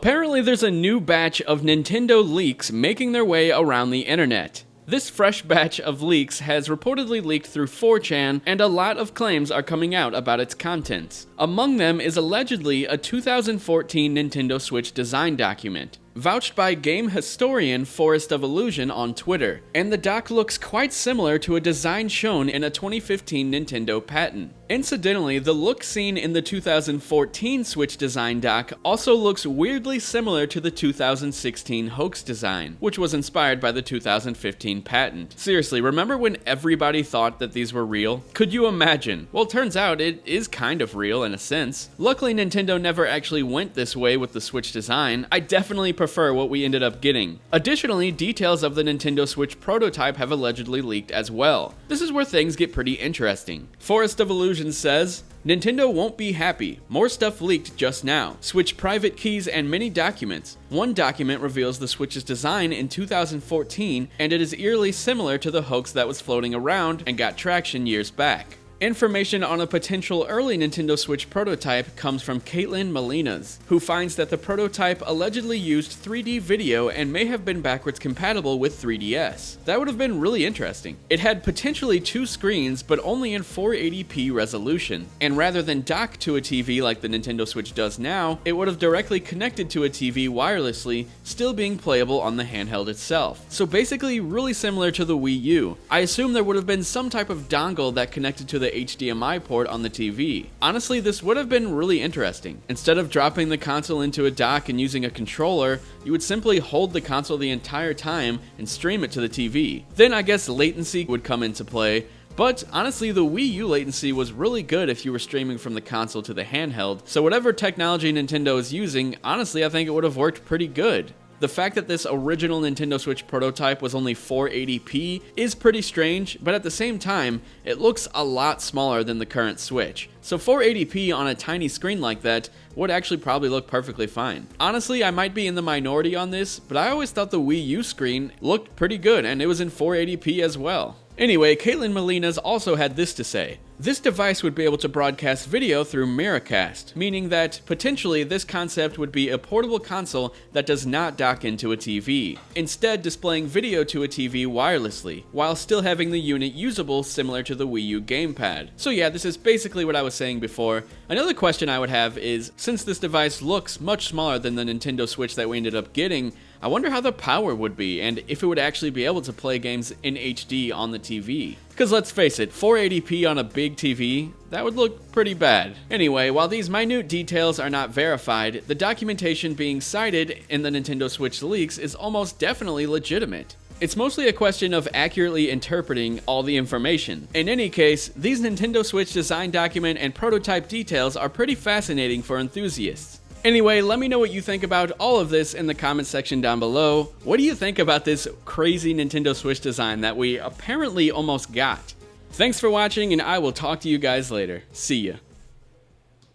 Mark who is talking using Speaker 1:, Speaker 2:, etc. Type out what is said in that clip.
Speaker 1: Apparently there's a new batch of Nintendo leaks making their way around the internet. This fresh batch of leaks has reportedly leaked through 4chan, and a lot of claims are coming out about its contents. Among them is allegedly a 2014 Nintendo Switch design document, vouched by game historian Forest of Illusion on Twitter, and the doc looks quite similar to a design shown in a 2015 Nintendo patent. Incidentally, the look seen in the 2014 Switch design doc also looks weirdly similar to the 2016 hoax design, which was inspired by the 2015 patent. Seriously, remember when everybody thought that these were real? Could you imagine? Well, turns out it is kind of real in a sense. Luckily, Nintendo never actually went this way with the Switch design. I definitely prefer what we ended up getting. Additionally, details of the Nintendo Switch prototype have allegedly leaked as well. This is where things get pretty interesting. Forest of Illusion says, Nintendo won't be happy. More stuff leaked just now. Switch private keys and many documents. One document reveals the Switch's design in 2014, and it is eerily similar to the hoax that was floating around and got traction years back. Information on a potential early Nintendo Switch prototype comes from Caitlin Molinas, who finds that the prototype allegedly used 3D video and may have been backwards compatible with 3DS. That would have been really interesting. It had potentially two screens, but only in 480p resolution, and rather than dock to a TV like the Nintendo Switch does now, it would have directly connected to a TV wirelessly, still being playable on the handheld itself. So basically really similar to the Wii U. I assume there would have been some type of dongle that connected to the HDMI port on the TV. Honestly, this would have been really interesting. Instead of dropping the console into a dock and using a controller, you would simply hold the console the entire time and stream it to the TV. Then I guess latency would come into play, but honestly the Wii U latency was really good if you were streaming from the console to the handheld, so whatever technology Nintendo is using, honestly I think it would have worked pretty good. The fact that this original Nintendo Switch prototype was only 480p is pretty strange, but at the same time, it looks a lot smaller than the current Switch. So 480p on a tiny screen like that would actually probably look perfectly fine. Honestly, I might be in the minority on this, but I always thought the Wii U screen looked pretty good, and it was in 480p as well. Anyway, Caitlin Molinas also had this to say. This device would be able to broadcast video through Miracast, meaning that potentially this concept would be a portable console that does not dock into a TV, instead displaying video to a TV wirelessly, while still having the unit usable similar to the Wii U gamepad. So yeah, this is basically what I was saying before. Another question I would have is, since this device looks much smaller than the Nintendo Switch that we ended up getting, I wonder how the power would be and if it would actually be able to play games in HD on the TV. Because let's face it, 480p on a big TV, that would look pretty bad. Anyway, while these minute details are not verified, the documentation being cited in the Nintendo Switch leaks is almost definitely legitimate. It's mostly a question of accurately interpreting all the information. In any case, these Nintendo Switch design document and prototype details are pretty fascinating for enthusiasts. Anyway, let me know what you think about all of this in the comment section down below. What do you think about this crazy Nintendo Switch design that we apparently almost got? Thanks for watching, and I will talk to you guys later. See ya.